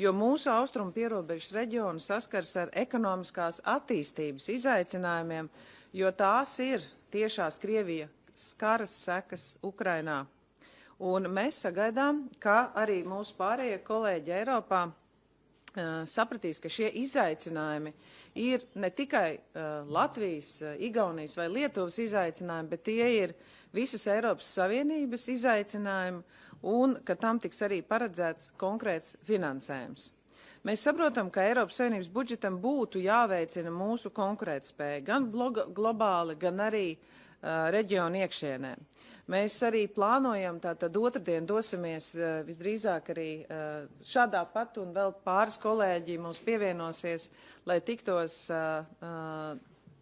jo mūsu austrumu pierobežas reģioni saskars ar ekonomiskās attīstības izaicinājumiem, jo tās ir tiešās Krievijas karas sekas Ukrainā. Un mēs sagaidām, ka arī mūsu pārējie kolēģi Eiropā sapratīs, ka šie izaicinājumi ir ne tikai Latvijas, Igaunijas vai Lietuvas izaicinājumi, bet tie ir visas Eiropas Savienības izaicinājumi un ka tam tiks arī paredzēts konkrēts finansējums. Mēs saprotam, ka Eiropas Savienības budžetam būtu jāveicina mūsu konkurētspēja gan globāli, gan arī reģionu iekšienē. Mēs arī plānojam, tātad otrdien dosimies visdrīzāk arī šādā pat un vēl pāris kolēģi mums pievienosies, lai tiktos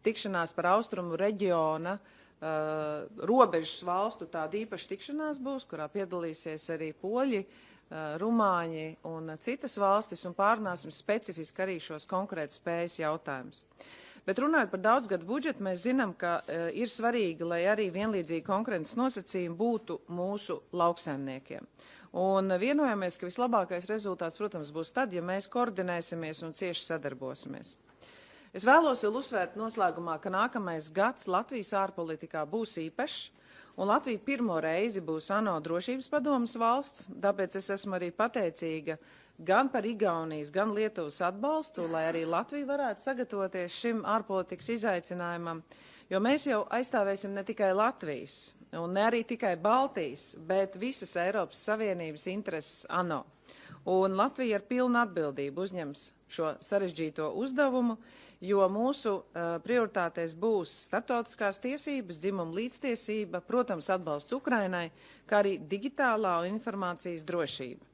tikšanās par austrumu reģiona robežas valstu tāda īpaša tikšanās būs, kurā piedalīsies arī poļi, rumāņi un citas valstis un pārunāsim specifiski arī šos konkrētas spējas jautājumus. Bet runājot par daudzgadu budžetu, mēs zinām, ka ir svarīgi, lai arī vienlīdzīgi konkurences nosacījumi būtu mūsu lauksaimniekiem. Un vienojamies, ka vislabākais rezultāts, protams, būs tad, ja mēs koordinēsimies un cieši sadarbosimies. Es vēlos vēl uzsvērt noslēgumā, ka nākamais gads Latvijas ārpolitikā būs īpašs, un Latvija pirmo reizi būs ANO drošības padomes valsts, tāpēc es esmu arī pateicīga gan par Igaunijas, gan Lietuvas atbalstu, lai arī Latvija varētu sagatavoties šim ārpolitikas izaicinājumam, jo mēs jau aizstāvēsim ne tikai Latvijas un ne arī tikai Baltijas, bet visas Eiropas Savienības intereses ANO. Un Latvija ar pilnu atbildību uzņems šo sarežģīto uzdevumu, jo mūsu prioritātēs būs starptautiskās tiesības, dzimuma līdztiesība, protams, atbalsts Ukrainai, kā arī digitālā un informācijas drošība.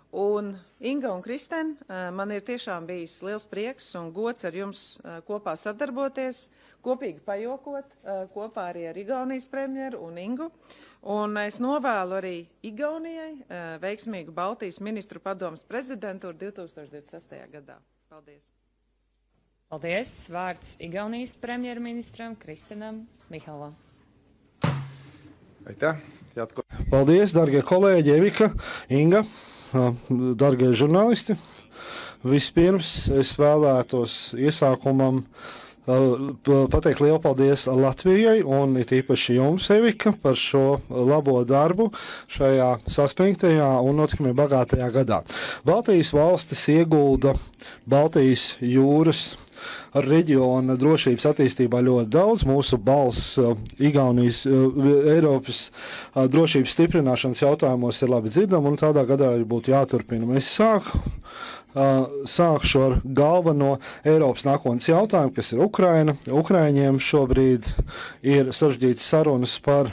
Un Inga un Kristen, man ir tiešām bijis liels prieks un gods ar jums kopā sadarboties, kopīgi pajokot, kopā arī ar Igaunijas premjeru un Ingu. Un es novēlu arī Igaunijai veiksmīgu Baltijas ministru padomes prezidentūru 2026. gadā. Paldies! Paldies! Vārds Igaunijas premjerministram Kristenam Mihalam. Paldies, dargie kolēģi Evika, Inga. Dargie žurnālisti, vispirms es vēlētos iesākumam pateikt lielu paldies Latvijai un it īpaši jums, Evika, par šo labo darbu šajā saspringtajā un notikumiem bagātajā gadā. Baltijas valstis iegulda Baltijas jūras ar reģiona drošības attīstībā ļoti daudz. Mūsu balss Igaunijas Eiropas drošības stiprināšanas jautājumos ir labi dzirdama un tādā gadā būtu jāturpina. Mēs sākšu ar galveno Eiropas nākotnes jautājumu, kas ir Ukraina. Ukraiņiem šobrīd ir sarežģītas sarunas par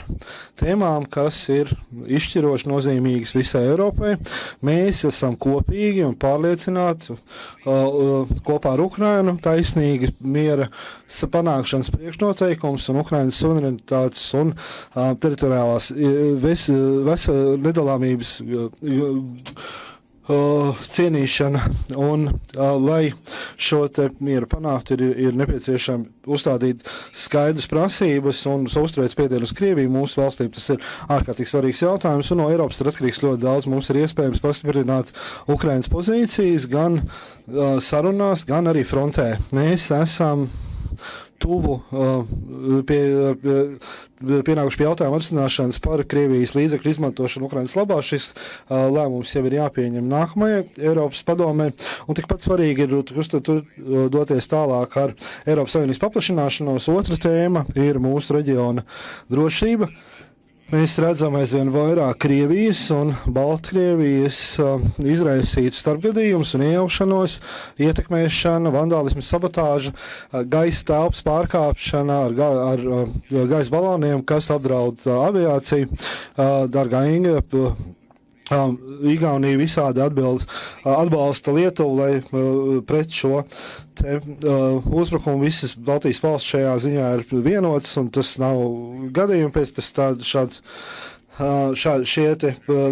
tēmām, kas ir izšķiroši nozīmīgas visai Eiropai. Mēs esam kopīgi un pārliecināti kopā ar Ukrainu taisnīgi miera panākšanas priekšnoteikums un Ukrainas suverenitātes un teritoriālās nedalāmības cienīšana, un lai šo te mieru panākt, ir nepieciešami uzstādīt skaidras prasības un uzturēt spiedienu uz Krieviju. Mūsu valstīm tas ir ārkārtīgi svarīgs jautājums, un no Eiropas ir atkarīgs ļoti daudz. Mums ir iespējams pastiprināt Ukrainas pozīcijas gan sarunās, gan arī frontē. Mēs esam tuvu pienākuši pie jautājuma atrisināšanas par Krievijas līdzekļu izmantošanu Ukrainas labā. Šis lēmums jau ir jāpieņem nākamajai Eiropas padomē, un tikpat svarīgi ir doties tālāk ar Eiropas Savienības paplašināšanos. Otra tēma ir mūsu reģiona drošība. Mēs redzam aizvien vairāk Krievijas un Baltkrievijas izraisītu starpgadījumus un iejaukšanos, ietekmēšana, vandālismu, sabotāža, gaisa telpas pārkāpšana ar gaisa baloniem, kas apdraud aviāciju. Dargā Inga, Igaunija visādi atbalsta Lietuvu, lai pret šo uzbrukumu visas Baltijas valsts šajā ziņā ir vienotas, un tas nav gadījumi pēc šāds šie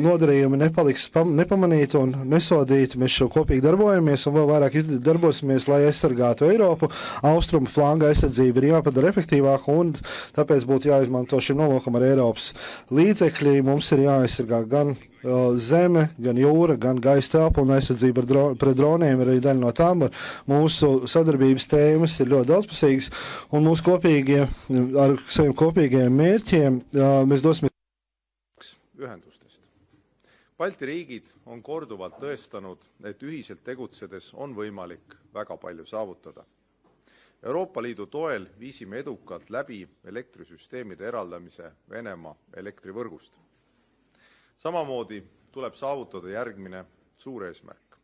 nodarījumi nepaliks nepamanīti un nesodīti. Mēs šo kopīgi darbojamies un vēl vairāk darbosimies, lai aizsargātu Eiropu. Austrumu flanga aizsardzība ir jāpadara efektīvāka un tāpēc būtu jāizmanto šim nolūkam ar Eiropas līdzekļi. Mums ir jāaizsargā gan zeme, gan jūra, gan gaisa telpa un aizsardzība pret droniem ir arī daļa no tām. Mūsu sadarbības tēmas ir ļoti daudzpusīgas un mūsu ar saviem kopīgiem mērķiem mēs dosimies ühendustest. Balti riigid on korduvalt tõestanud, et ühiselt tegutsedes on võimalik väga palju saavutada. Euroopa Liidu toel viisime edukalt läbi elektrisüsteemide eraldamise Venemaa elektrivõrgust. Samamoodi tuleb saavutada järgmine suur eesmärk.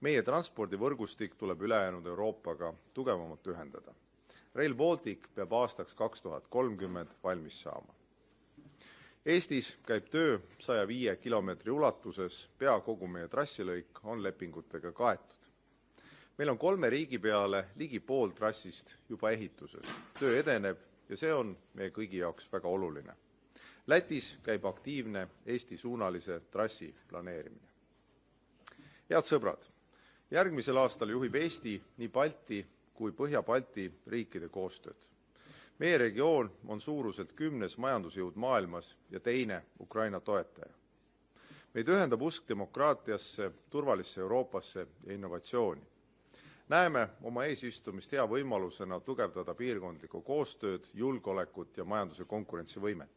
Meie transpordivõrgustik tuleb ülejäänud Euroopaga tugevamalt ühendada. Rail Baltic peab aastaks 2030 valmis saama. Eestis käib töö 105 kilomeetri ulatuses, pea kogu meie trassilõik on lepingutega kaetud. Meil on 3 riigi peale ligi pool trassist juba ehituses. Töö edeneb ja see on meie kõigi jaoks väga oluline. Lätis käib aktiivne Eesti-suunalise trassi planeerimine. Head sõbrad, järgmisel aastal juhib Eesti nii Balti kui Põhja-Balti riikide koostööd. Meie regioon on suuruselt 10. majandusjõud maailmas ja teine Ukraina toetaja. Meid ühendab usk demokraatiasse, turvalisse Euroopasse ja innovatsiooni. Näeme oma eesistumist hea võimalusena tugevdada piirkondlikku koostööd, julgeolekut ja majanduse konkurentsivõimet.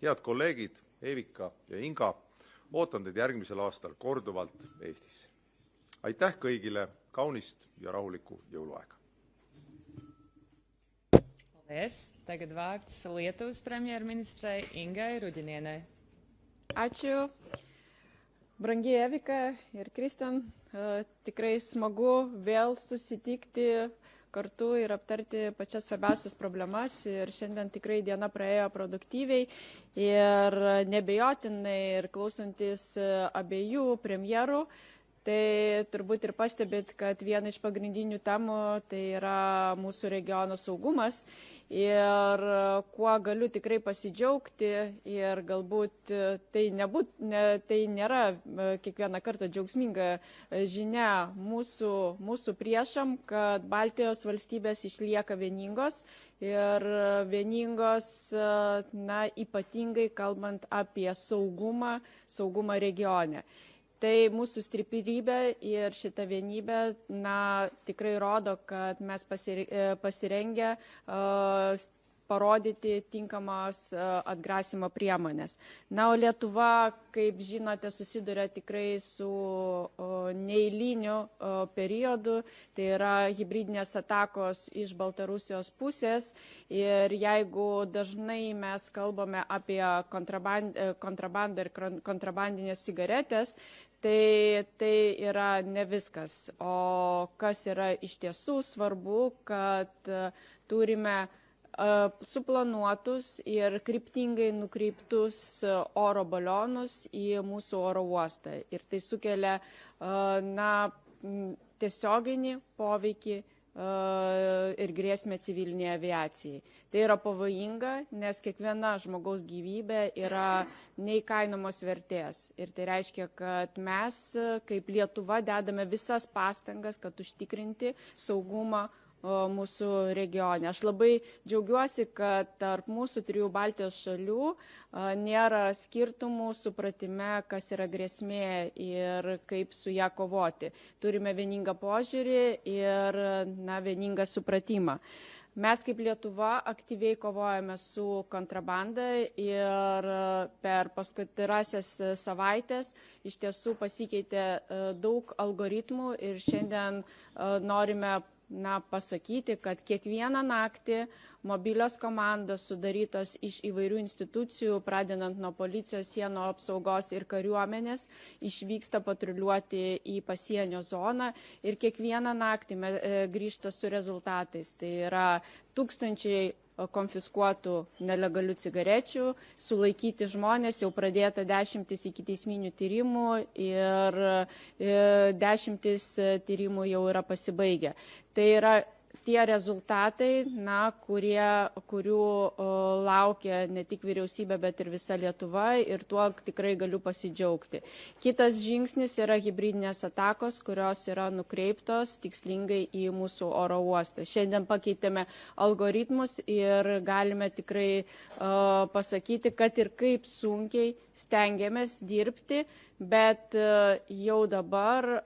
Head kolleegid Evika ja Inga, ootan teid järgmisel aastal korduvalt Eestisse. Aitäh kõigile, kaunist ja rahulikku jõuluaega! Tagad vārds Lietuvas premjerministrei Ingai Ruģinienei. Ačiū. Brangi Evika ir Kristin, tikrai smagu vėl susitikti kartu ir aptarti pačias svarbiausias problemas. Ir šiandien tikrai diena praėjo produktyviai ir nebejotinai ir klausantis abiejų premjerų. Tai turbūt ir pastebėt, kad viena iš pagrindinių temų tai yra mūsų regiono saugumas ir kuo galiu tikrai pasidžiaugti ir galbūt tai nėra kiekvieną kartą džiaugsminga žinia mūsų priešam, kad Baltijos valstybės išlieka vieningos ir vieningos, ypatingai kalbant apie saugumą regione. Tai mūsų stiprybė ir šita vienybė tikrai rodo, kad mes pasirengę parodyti tinkamas atgrasimo priemonės. O Lietuva, kaip žinote, susiduria tikrai su neeiliniu periodu, tai yra hibridinės atakos iš Baltarusijos pusės ir jeigu dažnai mes kalbame apie kontrabandą ir kontrabandinės cigaretės, tai yra ne viskas. O kas yra iš tiesų svarbu, kad turime suplanuotus ir kryptingai nukreiptus oro balionus į mūsų oro uostą. Ir tai sukelia tiesioginį poveikį ir grėsmę civilinėje aviacijai. Tai yra pavojinga, nes kiekviena žmogaus gyvybė yra neįkainomos vertės. Ir tai reiškia, kad mes kaip Lietuva dedame visas pastangas, kad užtikrinti saugumą mūsų regione. Aš labai džiaugiuosi, kad tarp mūsų 3 Baltijos šalių nėra skirtumų supratime, kas yra grėsmė ir kaip su ją kovoti. Turime vieningą požiūrį ir vieningą supratimą. Mes kaip Lietuva aktyviai kovojame su kontrabanda ir per paskutinėsias savaitės iš tiesų pasikeitė daug algoritmų ir šiandien norime pasakyti, kad kiekvieną naktį mobilios komandos sudarytos iš įvairių institucijų, pradedant nuo policijos, sienų apsaugos ir kariuomenės, išvyksta patruliuoti į pasienio zoną ir kiekvieną naktį grįžta su rezultatais. Tai yra tūkstančiai konfiskuotų nelegalių cigarečių, sulaikyti žmonės, jau pradėta 10 ikiteisminių tyrimų ir 10 tyrimų jau yra pasibaigę. Tai yra tie rezultatai, kurių laukia ne tik vyriausybė, bet ir visa Lietuva, ir tuo tikrai galiu pasidžiaugti. Kitas žingsnis yra hibridinės atakos, kurios yra nukreiptos tikslingai į mūsų oro uostą. Šiandien pakeitėme algoritmus ir galime tikrai pasakyti, kad ir kaip sunkiai stengiamės dirbti, bet jau dabar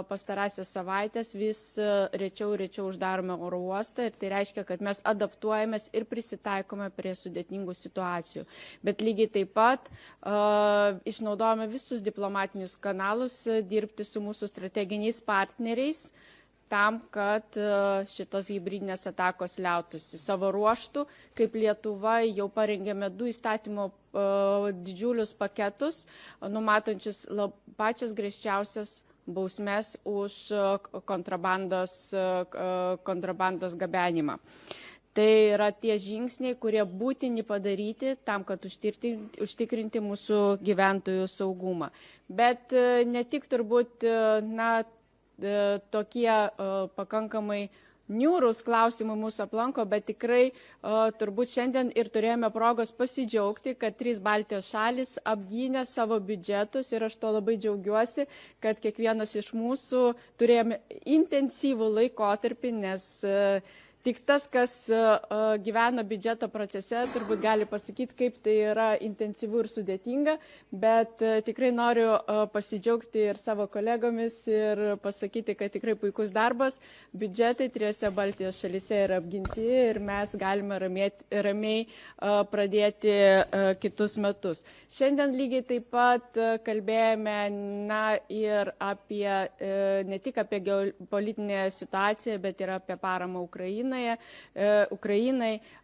pastarąsias savaitės vis rečiau uždarome oro uostą ir tai reiškia, kad mes adaptuojamės ir prisitaikome prie sudėtingų situacijų. Bet lygiai taip pat išnaudojame visus diplomatinius kanalus dirbti su mūsų strateginiais partneriais, tam, kad šitos hibridinės atakos liautųsi. Savo ruoštų, kaip Lietuva, jau parengėme 2 įstatymo didžiulius paketus, numatančius pačias griežčiausias bausmes už kontrabandos gabenimą. Tai yra tie žingsniai, kurie būtini padaryti tam, kad užtikrinti mūsų gyventojų saugumą. Bet ne tik turbūt, tokie pakankamai niūrūs klausimai mūsų aplanko, bet tikrai turbūt šiandien ir turėjome progos pasidžiaugti, kad 3 Baltijos šalis apgynė savo biudžetus ir aš to labai džiaugiuosi, kad kiekvienas iš mūsų turėjome intensyvų laikotarpį, nes tik tas, kas gyveno biudžeto procese, turbūt gali pasakyti, kaip tai yra intensyvu ir sudėtinga, bet tikrai noriu pasidžiaugti ir savo kolegomis ir pasakyti, kad tikrai puikus darbas. Biudžetai 3 Baltijos šalyse yra apginti ir mes galime ramiai pradėti kitus metus. Šiandien lygiai taip pat kalbėjome ir ne tik apie geopolitinę situaciją, bet ir apie paramą Ukrainai,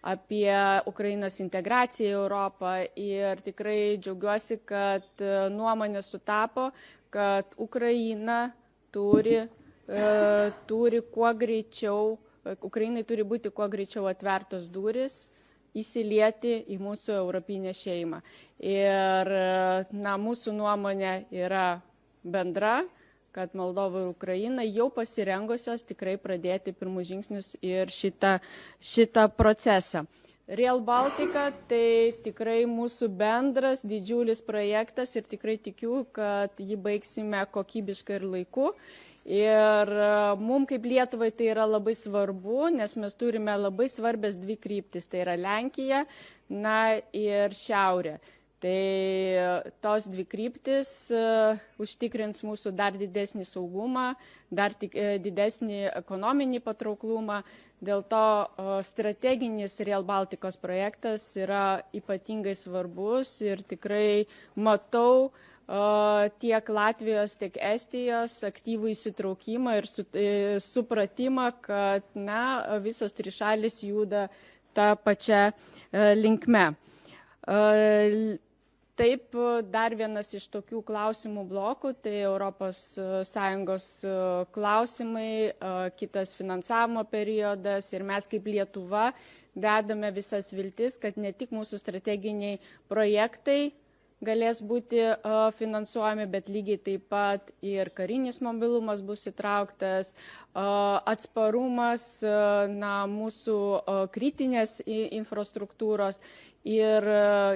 apie Ukrainos integraciją į Europą ir tikrai džiaugiuosi, kad nuomonė sutapo, kad Ukraina Ukrainai turi būti kuo greičiau atvertos durys, įsilieti į mūsų europinę šeimą. Ir mūsų nuomonė yra bendra, kad Moldova ir Ukraina jau pasirengusios tikrai pradėti pirmus žingsnius ir šitą procesą. Rail Baltica tai tikrai mūsų bendras didžiulis projektas ir tikrai tikiu, kad jį baigsime kokybiškai ir laiku. Ir mums kaip Lietuvai tai yra labai svarbu, nes mes turime labai svarbės 2 kryptis, tai yra Lenkija, ir Šiaurė. Tai tos 2 kryptis užtikrins mūsų dar didesnį saugumą, dar didesnį ekonominį patrauklumą. Dėl to strateginis Rail Balticos projektas yra ypatingai svarbus ir tikrai matau tiek Latvijos, tiek Estijos aktyvų įsitraukimą ir supratimą, kad visos 3 šalis juda tą pačią linkme. Taip, dar vienas iš tokių klausimų blokų, tai ES klausimai, kitas finansavimo periodas ir mes kaip Lietuva dedame visas viltis, kad ne tik mūsų strateginiai projektai galės būti finansuojami, bet lygiai taip pat ir karinis mobilumas bus įtrauktas, atsparumas mūsų kritinės infrastruktūros ir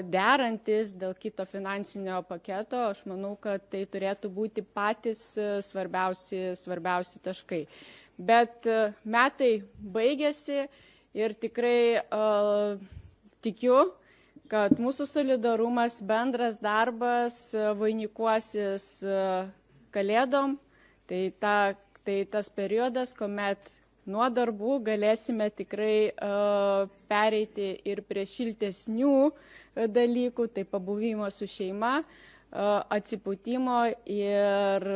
derantis dėl kito finansinio paketo, aš manau, kad tai turėtų būti patys svarbiausi taškai. Bet metai baigėsi ir tikrai tikiu, kad mūsų solidarumas, bendras darbas vainikuosis Kalėdom. Tai tas periodas, kuomet nuo darbų galėsime tikrai pereiti ir prie šiltesnių dalykų, tai pabuvimo su šeima, atsipūtimo ir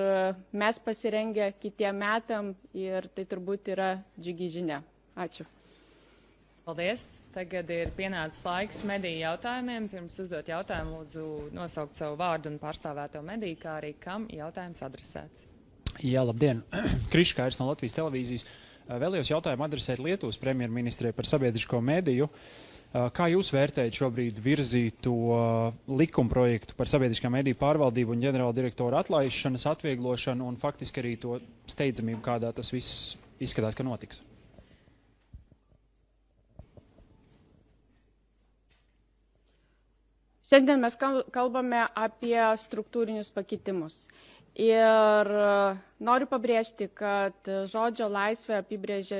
mes pasirengę kitiem metam ir tai turbūt yra džiugi žinia. Ačiū. Paldies. Tagad ir pienācis laiks mediju jautājumiem. Pirms uzdot jautājumu, lūdzu nosaukt savu vārdu un pārstāvēto mediju, kā arī kam jautājums adresēts. Jā, labdien. Kriškairs no Latvijas televīzijas. Vēlējos jautājumu adresēt Lietuvas premjerministrei par sabiedrisko mediju. Kā jūs vērtējat šobrīd virzīto likumprojektu par sabiedriskā mediju pārvaldību un ģenerāla direktora atlaišanas atvieglošanu un faktiski arī to steidzamību, kādā tas viss izskatās, ka notiks? Šiandien mes kalbame apie struktūrinius pakeitimus. Ir noriu pabrėžti, kad žodžio laisvę apibrėžia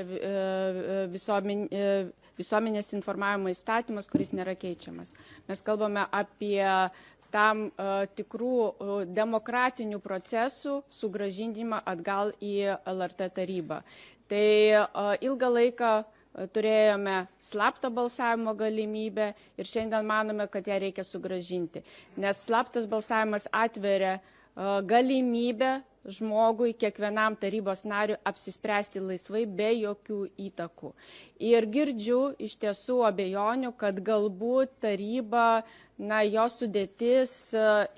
visuomenės informavimo įstatymas, kuris nėra keičiamas. Mes kalbame apie tam tikrų demokratinių procesų sugrąžinimą atgal į LRT tarybą. Tai ilgą laiką turėjome slaptą balsavimo galimybę ir šiandien manome, kad ją reikia sugrąžinti, nes slaptas balsavimas atveria galimybę žmogui, kiekvienam tarybos nariui apsispręsti laisvai be jokių įtakų. Ir girdžiu iš tiesų abejonių, kad galbūt taryba, jos sudėtis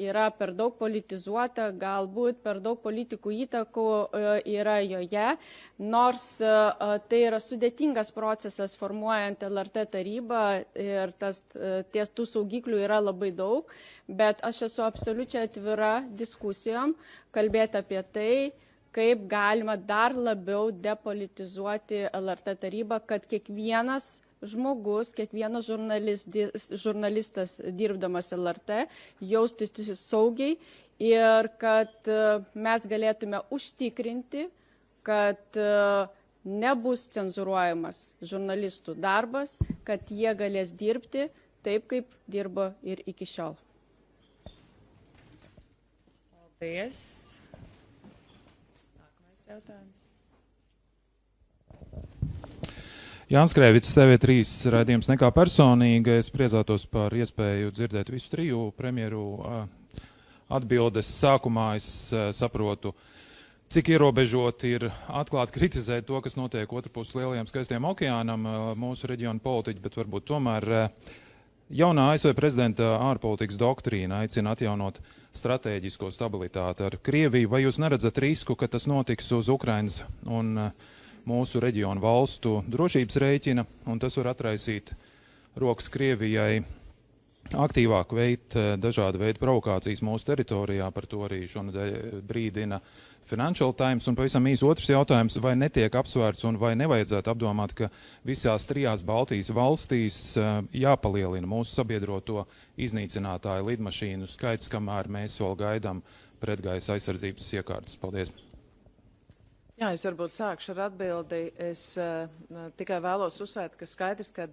yra per daug politizuota, galbūt per daug politikų įtakų yra joje, nors tai yra sudėtingas procesas formuojant LRT tarybą ir tų saugiklių yra labai daug, bet aš esu absoliučiai atvira diskusijom, kalbėti apie tai, kaip galima dar labiau depolitizuoti LRT tarybą, kad kiekvienas žmogus, kiekvienas žurnalistas dirbdamas LRT jaustųsi saugiai ir kad mes galėtume užtikrinti, kad nebus cenzuruojamas žurnalistų darbas, kad jie galės dirbti taip, kaip dirbo ir iki šiol. Paldies. Nākamais jautājums. Jānis Krēvics, TV3 raidījums Nekā personīgi. Es priecātos par iespēju dzirdēt visu triju premjeru atbildes. Sākumā es saprotu, cik ierobežoti ir atklāt kritizēt to, kas notiek otrpus lielajam skaistiem okeānam, mūsu reģionu politiķi, bet varbūt tomēr jaunā ASV prezidenta ārpolitikas doktrīna aicina atjaunot stratēģisko stabilitāti ar Krieviju. Vai jūs neredzat risku, ka tas notiks uz Ukrainas un mūsu reģionu valstu drošības rēķina, un tas var atraisīt rokas Krievijai aktīvāk veikt dažādu veidu provokācijas mūsu teritorijā, par to arī šonadēļ brīdina Financial Times. Un pavisam īsi otrs jautājums, vai netiek apsvērts un vai nevajadzētu apdomāt, ka visās trijās Baltijas valstīs jāpalielina mūsu sabiedroto iznīcinātāju lidmašīnu skaits, kamēr mēs vēl gaidām pretgaisa aizsardzības iekārtas. Paldies! Jā, es varbūt sākšu ar atbildi. Es tikai vēlos uzsvērt, ka skaidrs, ka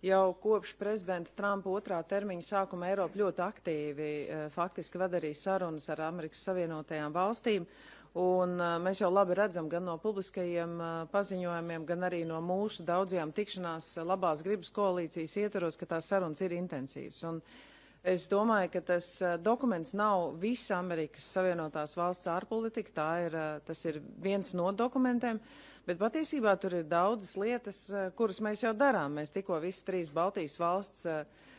jau kopš prezidenta Trumpa otrā termiņa sākuma Eiropa ļoti aktīvi faktiski vada arī sarunas ar Amerikas Savienotajām valstīm. Un mēs jau labi redzam gan no publiskajiem paziņojumiem, gan arī no mūsu daudzajām tikšanās labās gribas koalīcijas ietvaros, ka tās sarunas ir intensīvas. Un es domāju, ka tas dokuments nav visa Amerikas Savienotās valsts ārpolitika, tas ir viens no dokumentiem, bet patiesībā tur ir daudzas lietas, kuras mēs jau darām. Mēs tikko visas trīs Baltijas valsts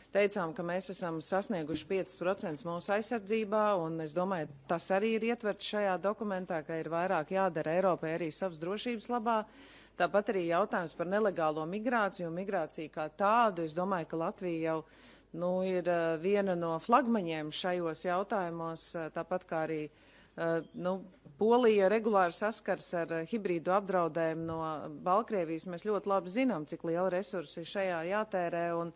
teicām, ka mēs esam sasnieguši 5% mūsu aizsardzībā, un es domāju, tas arī ir ietverts šajā dokumentā, ka ir vairāk jādara Eiropai arī savas drošības labā. Tāpat arī jautājums par nelegālo migrāciju un migrāciju kā tādu. Es domāju, ka Latvija jau ir viena no flagmaņiem šajos jautājumos, tāpat kā arī Polija regulāri saskars ar hibrīdu apdraudējumu no Baltkrievijas. Mēs ļoti labi zinām, cik liela resursi ir šajā jātērē, un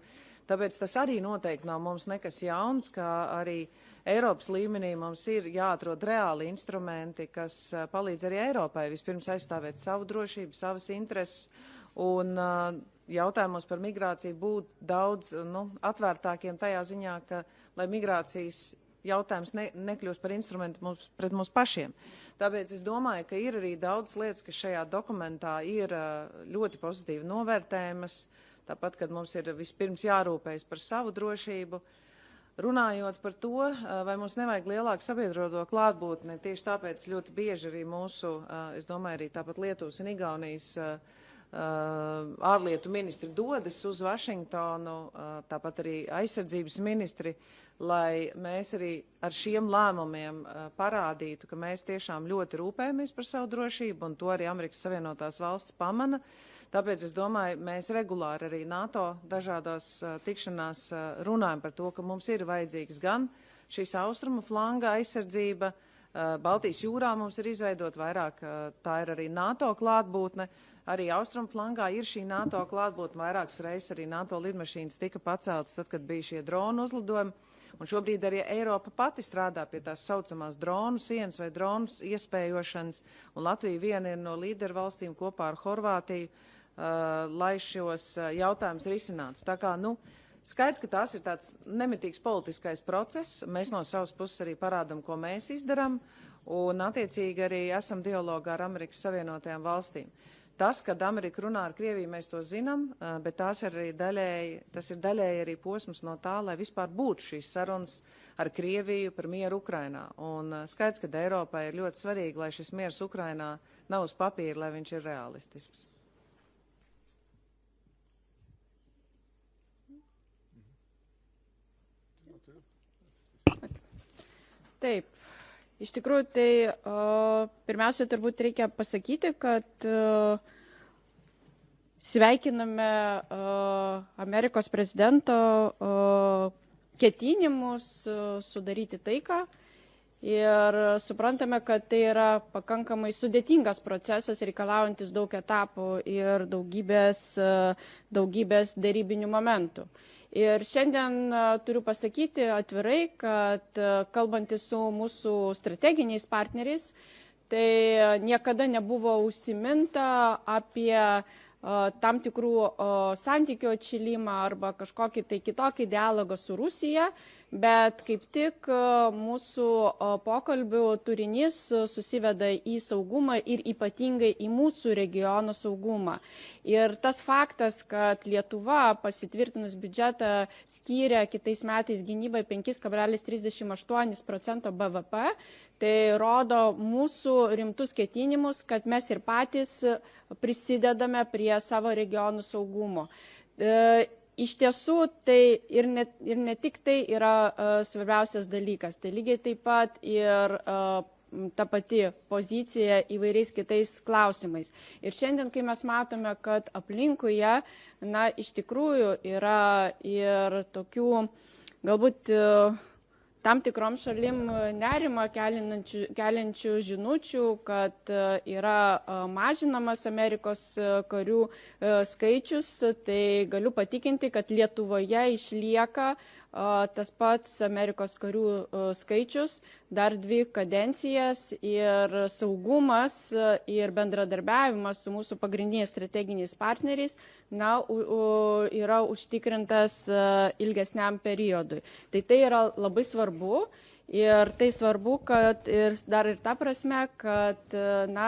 tāpēc tas arī noteikti nav mums nekas jauns, kā arī Eiropas līmenī mums ir jāatrod reāli instrumenti, kas palīdz arī Eiropai vispirms aizstāvēt savu drošību, savas intereses, un jautājumos par migrāciju būt daudz atvērtākiem tajā ziņā, ka, lai migrācijas jautājums nekļūst par instrumentu pret mums pašiem. Tāpēc es domāju, ka ir arī daudz lietas, kas šajā dokumentā ir ļoti pozitīvi novērtējamas, tāpat, kad mums ir vispirms jārūpējas par savu drošību. Runājot par to, vai mums nevajag lielāku sabiedroto klātbūtni, tieši tāpēc ļoti bieži arī mūsu, es domāju, arī tāpat Lietuvas un Igaunijas ārlietu ministri dodas uz Vašingtonu, tāpat arī aizsardzības ministri, lai mēs arī ar šiem lēmumiem parādītu, ka mēs tiešām ļoti rūpējamies par savu drošību, un to arī Amerikas Savienotās valsts pamana. Tāpēc es domāju, mēs regulāri arī NATO dažādās tikšanās runājam par to, ka mums ir vajadzīgs gan šīs austrumu flanga aizsardzība, Baltijas jūrā mums ir izveidot vairāk, tā ir arī NATO klātbūtne, arī austrumu flangā ir šī NATO klātbūtne, vairākas reizes arī NATO lidmašīnas tika paceltas, tad, kad bija šie dronu uzlidojumi. Un šobrīd arī Eiropa pati strādā pie tās saucamās dronu sienas vai dronu iespējošanas, un Latvija viena ir no līderu valstīm kopā ar Horvātiju, lai šos jautājumus risinātu. Tā kā, skaidrs, ka tās ir tāds nemitīgs politiskais process. Mēs no savas puses arī parādam, ko mēs izdaram, un attiecīgi arī esam dialogā ar Amerikas Savienotajām valstīm. Tas, kad Amerika runā ar Krieviju, mēs to zinām, bet tas ir daļēji arī posms no tā, lai vispār būtu šīs sarunas ar Krieviju par mieru Ukrainā. Un skaidrs, ka Eiropai ir ļoti svarīgi, lai šis miers Ukrainā nav uz papīra, lai viņš ir realistisks. Taip. Iš tikrųjų, tai pirmiausia, turbūt reikia pasakyti, kad sveikiname Amerikos prezidento ketinimus sudaryti taiką ir suprantame, kad tai yra pakankamai sudėtingas procesas, reikalaujantis daug etapų ir daugybės dėrybinių momentų. Ir šiandien turiu pasakyti atvirai, kad kalbantis su mūsų strateginiais partneriais, tai niekada nebuvo užsiminta apie tam tikrų santykių atšilimą arba kažkokį tai kitokį dialogą su Rusija, bet kaip tik mūsų pokalbių turinys susiveda į saugumą ir ypatingai į mūsų regiono saugumą. Ir tas faktas, kad Lietuva pasitvirtinus biudžetą skyrė kitais metais gynybai 5,38% BVP, tai rodo mūsų rimtus ketinimus, kad mes ir patys prisidedame prie savo regionų saugumo. Iš tiesų, tai ir ne tik tai yra svarbiausias dalykas, tai lygiai taip pat ir ta pati pozicija įvairiais kitais klausimais. Ir šiandien, kai mes matome, kad aplinkuje, iš tikrųjų yra ir tokių, galbūt tam tikrom šalim nerimą keliančių žinučių, kad yra mažinamas Amerikos karių skaičius, tai galiu patikinti, kad Lietuvoje išlieka tas pats Amerikos karių skaičius, dar 2 kadencijas ir saugumas ir bendradarbiavimas su mūsų pagrindiniais strateginiais partneriais yra užtikrintas ilgesniam periodui. Tai yra labai svarbu. Ir tai svarbu, kad dar ir ta prasme, kad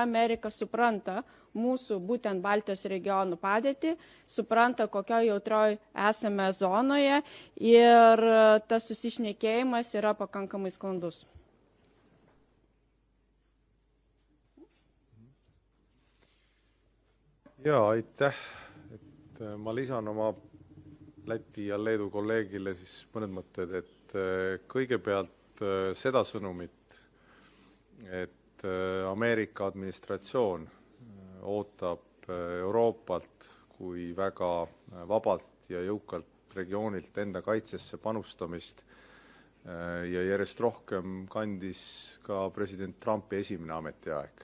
Amerika supranta mūsų būtent Baltijos regionų padėtį, supranta, kokio jautrioj esame zonoje ir tas susišnekėjimas yra pakankamai sklandus. Jaa, aitäh. Ma lisan oma Läti ja Leedu kolleegile siis mõned mõtted, et kõigepealt seda sõnumit, et Ameerika administratsioon ootab Euroopalt kui väga vabalt ja jõukalt regioonilt enda kaitsesse panustamist ja järjest rohkem kandis ka president Trumpi esimene ametiaeg.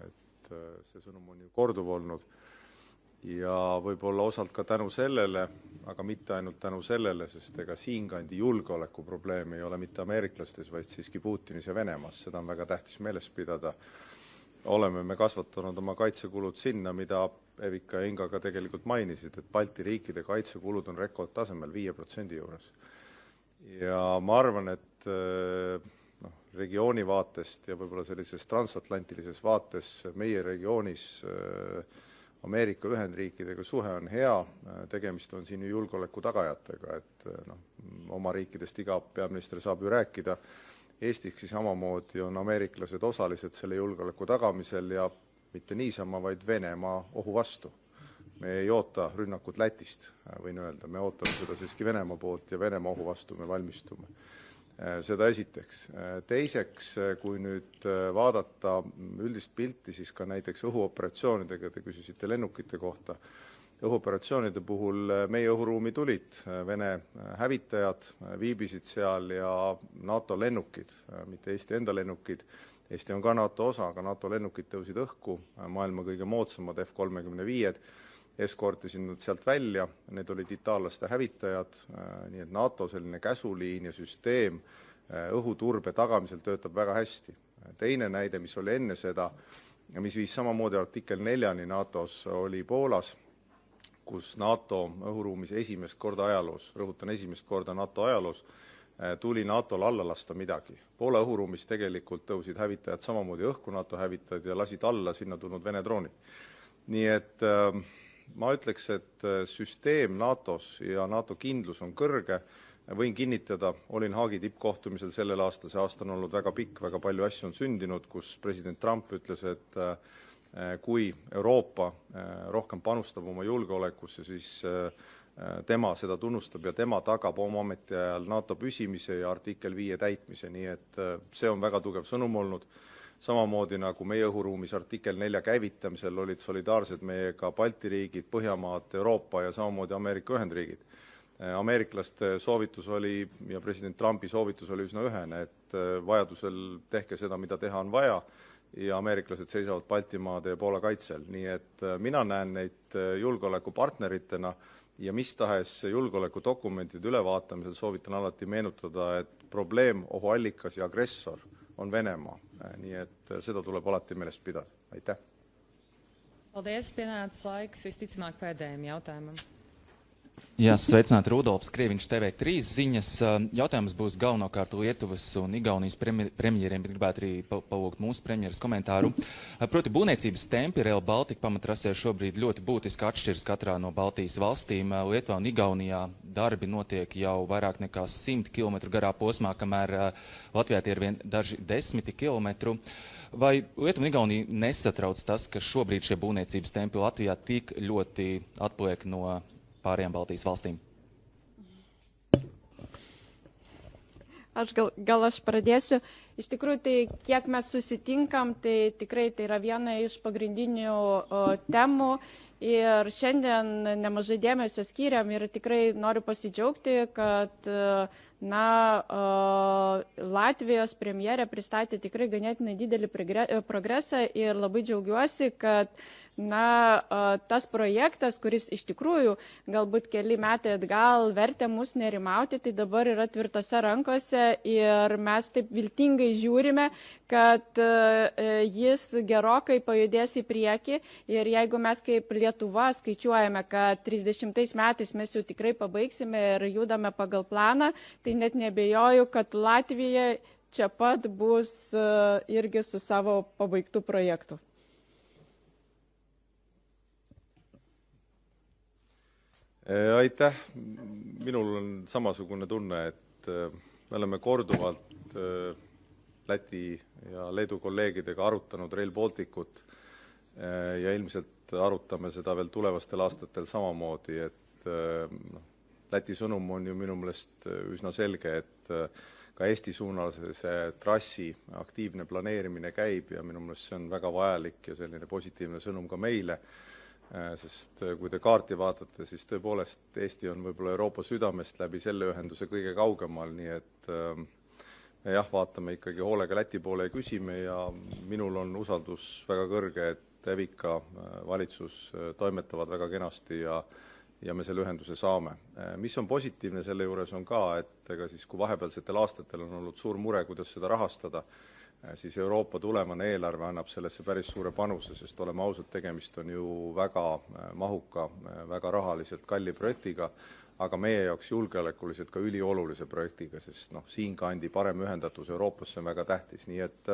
Et see sõnum on ju korduv olnud ja võib-olla osalt ka tänu sellele, aga mitte ainult tänu sellele, sest ega siinkandi julgeolekuprobleem ei ole mitte ameeriklastes, vaid siiski Putinis ja Venemaas. Seda on väga tähtis meeles pidada. Oleme me kasvatanud oma kaitsekulud sinna, mida Evika ja Inga ka tegelikult mainisid, et Balti riikide kaitsekulud on rekordtasemel 5% juures. Ja ma arvan, et regiooni vaatest ja võib-olla sellises transatlantilises vaates meie regioonis Ameerika Ühendriikidega suhe on hea, tegemist on siin ju julgeoleku tagajatega, et oma riikidest iga peaminister saab ju rääkida. Eestiks siis samamoodi on ameeriklased osalised selle julgeoleku tagamisel ja mitte niisama, vaid Venemaa ohu vastu. Me ei oota rünnakut Lätist, võin öelda, me ootame seda siiski Venemaa poolt ja Venemaa ohu vastu me valmistume. Seda esiteks. Teiseks, kui nüüd vaadata üldist pilti, siis ka näiteks õhuoperatsioonidega, te küsisite lennukite kohta. Õhuoperatsioonide puhul meie õhuruumi tulid Vene hävitajad, viibisid seal ja NATO lennukid, mitte Eesti enda lennukid. Eesti on ka NATO osa, aga NATO lennukid tõusid õhku, maailma kõige moodsamad F-35. eskortisin nad sealt välja, need olid itaallaste hävitajad, nii et NATO selline käsuliin ja süsteem õhuturbe tagamisel töötab väga hästi. Teine näide, mis oli enne seda, mis viis samamoodi artikkel 4-ni NATO-s, oli Poolas, kus NATO õhuruumis esimest korda ajaloos, rõhutan esimest korda NATO ajaloos, tuli NATO-l alla lasta midagi. Poola õhuruumis tegelikult tõusid hävitajad samamoodi õhku NATO hävitajad ja lasid alla sinna tulnud Vene droonid. Nii et ma ütleks, et süsteem NATO-s ja NATO kindlus on kõrge. Võin kinnitada, olin Haagi tippkohtumisel sellel aastal, see aasta on olnud väga pikk, väga palju asju on sündinud, kus president Trump ütles, et kui Euroopa rohkem panustab oma julgeolekusse, siis tema seda tunnustab ja tema tagab oma ametiajal NATO püsimise ja artikkel 5 täitmise, nii et see on väga tugev sõnum olnud. Samamoodi nagu meie õhuruumis artikkel 4 käivitamisel olid solidaarsed meiega Balti riigid, Põhjamaad, Euroopa ja samamoodi Ameerika Ühendriigid. Ameeriklaste soovitus oli ja president Trumpi soovitus oli üsna ühene, et vajadusel tehke seda, mida teha on vaja ja ameeriklased seisavad Baltimaade ja Poola kaitsel. Nii et mina näen neid julgeolekupartneritena ja mis tahes julgeolekudokumentide ülevaatamisel soovitan alati meenutada, et probleem, ohuallikas ja agressor on Venemaa. Nii et seda tuleb alati meelest pidada. Aitäh! Paldies, pienācis laiks visticamāk pēdējiem jautājumam. Jā, sveicināti, Rudolfs Krieviņš, TV3 ziņas. Jautājums būs galvenokārt Lietuvas un Igaunijas premjeriem, bet gribētu arī palūgt mūsu premjeras komentāru. Proti, būvniecības tempi Rail Baltica pamatrasē šobrīd ļoti būtiski atšķiras katrā no Baltijas valstīm. Lietuvā un Igaunijā darbi notiek jau vairāk nekā 100 km garā posmā, kamēr Latvijā tie ir vien daži 10 kilometru. Vai Lietuva un Igaunija nesatrauc tas, ka šobrīd šie būvniecības tempi Latvijā tik ļoti atpaliek no pārējām Baltijas valstīm? Gal aš pradėsiu. Iš tikrųjų, tai kiek mes susitinkam, tai tikrai tai yra viena iš pagrindinių temų. Ir šiandien nemažai dėmesio skiriam ir tikrai noriu pasidžiaugti, kad Latvijos premjerė pristatė tikrai ganėtinai didelį progresą ir labai džiaugiuosi, kad tas projektas, kuris iš tikrųjų galbūt keli metai atgal vertė mus nerimauti, tai dabar yra tvirtose rankose ir mes taip viltingai žiūrime, kad jis gerokai pajudės į priekį ir jeigu mes kaip Lietuva skaičiuojame, kad 30 metais mes jau tikrai pabaigsime ir judame pagal planą, tai net nebejoju, kad Latvija čia pat bus irgi su savo pabaigtų projektų. Aitäh! Minul on samasugune tunne, et me oleme korduvalt Läti ja Leedu kolleegidega arutanud Rail Balticut ja ilmselt arutame seda veel tulevastel aastatel samamoodi, et Läti sõnum on ju minu meelest üsna selge, et ka Eesti suunal see trassi aktiivne planeerimine käib ja minu meelest see on väga vajalik ja selline positiivne sõnum ka meile. Sest kui te kaarti vaatate, siis tõepoolest Eesti on võib-olla Euroopa südamest läbi selle ühenduse kõige kaugemal, nii et jah, vaatame ikkagi hoolega Läti poole ja küsime ja minul on usaldus väga kõrge, et Evika valitsus toimetavad väga kenasti ja me selle ühenduse saame. Mis on positiivne selle juures on ka, et ega siis kui vahepealsetel aastatel on olnud suur mure, kuidas seda rahastada, siis Euroopa tulevane eelarve annab sellesse päris suure panuse, sest oleme ausad, tegemist on ju väga mahuka, väga rahaliselt kalli projektiga, aga meie jaoks julgeolekuliselt ka üliolulise projektiga, sest siin kandi parem ühendatus Euroopasse on väga tähtis, nii et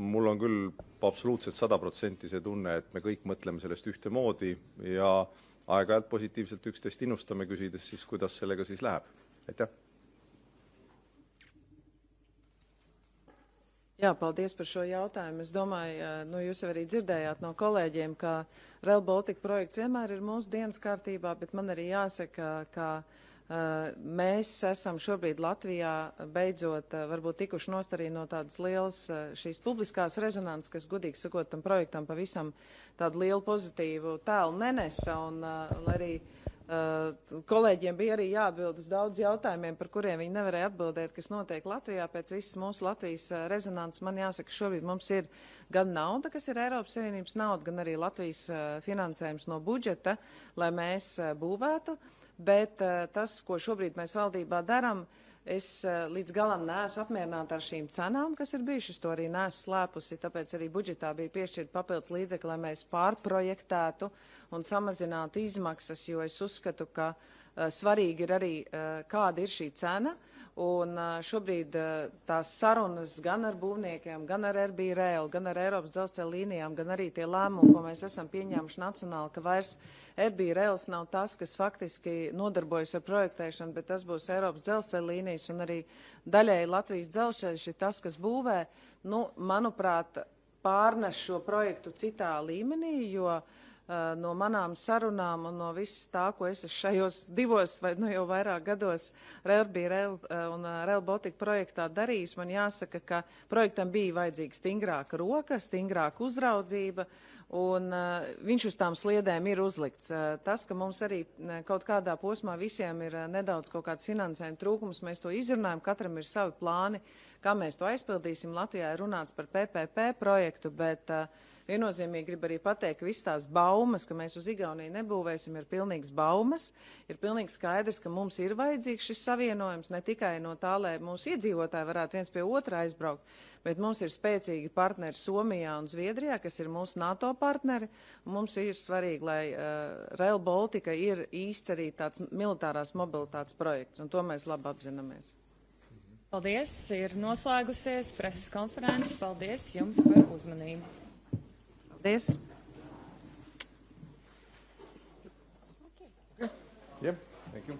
mul on küll absoluutselt 100% see tunne, et me kõik mõtleme sellest ühtemoodi ja aeg-ajalt positiivselt üksteist innustame, küsides siis, kuidas sellega siis läheb. Aitäh! Jā, paldies par šo jautājumu. Es domāju, jūs jau arī dzirdējāt no kolēģiem, ka Rail Baltica projekts vienmēr ir mūsu dienas kārtībā, bet man arī jāsaka, ka mēs esam šobrīd Latvijā beidzot varbūt tikuši nost arī no tādas lielas šīs publiskās rezonanses, kas godīgi sakot tam projektam pavisam tādu lielu pozitīvu tēlu nenesa, un arī Kolēģiem bija arī jāatbild uz daudz jautājumiem, par kuriem viņi nevarēja atbildēt, kas notiek Latvijā pēc visas mūsu Latvijas rezonanses. Man jāsaka, šobrīd mums ir gan nauda, kas ir Eiropas Savienības nauda, gan arī Latvijas finansējums no budžeta, lai mēs būvētu, bet tas, ko šobrīd mēs valdībā daram, es līdz galam neesmu apmierināta ar šīm cenām, kas ir bijušas, to arī neesmu slēpusi, tāpēc arī budžetā bija piešķirt papildus līdzekļi, lai mēs pārprojektētu un samazinātu izmaksas, jo es uzskatu, ka svarīgi ir arī, kāda ir šī cena, un šobrīd tās sarunas gan ar būvniekiem, gan ar RB Rail, gan ar Eiropas dzelzceļa līnijām, gan arī tie lēmumi, ko mēs esam pieņēmuši nacionāli, ka vairs RB Rails nav tas, kas faktiski nodarbojas ar projektēšanu, bet tas būs Eiropas dzelzceļa līnijas un arī daļēji Latvijas dzelzceļš ir tas, kas būvē, manuprāt, pārnes šo projektu citā līmenī, jo no manām sarunām un no viss tā, ko es šajos 2 vai jau vairāk gados RB Rail un Rail Baltica projektā darījis, man jāsaka, ka projektam bija vajadzīga stingrāka roka, stingrāka uzraudzība, un viņš uz tām sliedēm ir uzlikts. Tas, ka mums arī kaut kādā posmā visiem ir nedaudz kaut kāds finansējuma trūkums, mēs to izrunājam, katram ir savi plāni, kā mēs to aizpildīsim. Latvijā ir runāts par PPP projektu, bet viennozīmīgi grib arī pateikt, ka visas tās baumas, ka mēs uz Igauniju nebūvēsim, ir pilnīgs baumas. Ir pilnīgi skaidrs, ka mums ir vajadzīgs šis savienojums ne tikai no tā, lai mūsu iedzīvotāji varētu viens pie otra aizbraukt, bet mums ir spēcīgi partneri Somijā un Zviedrijā, kas ir mūsu NATO partneri. Mums ir svarīgi, lai Rail Baltica ir īsts arī tāds militārās mobilitātes projekts, un to mēs labi apzināmies. Paldies, ir noslēgusies preses konferences. Paldies jums par uzmanību. Paldies. Yeah, thank you.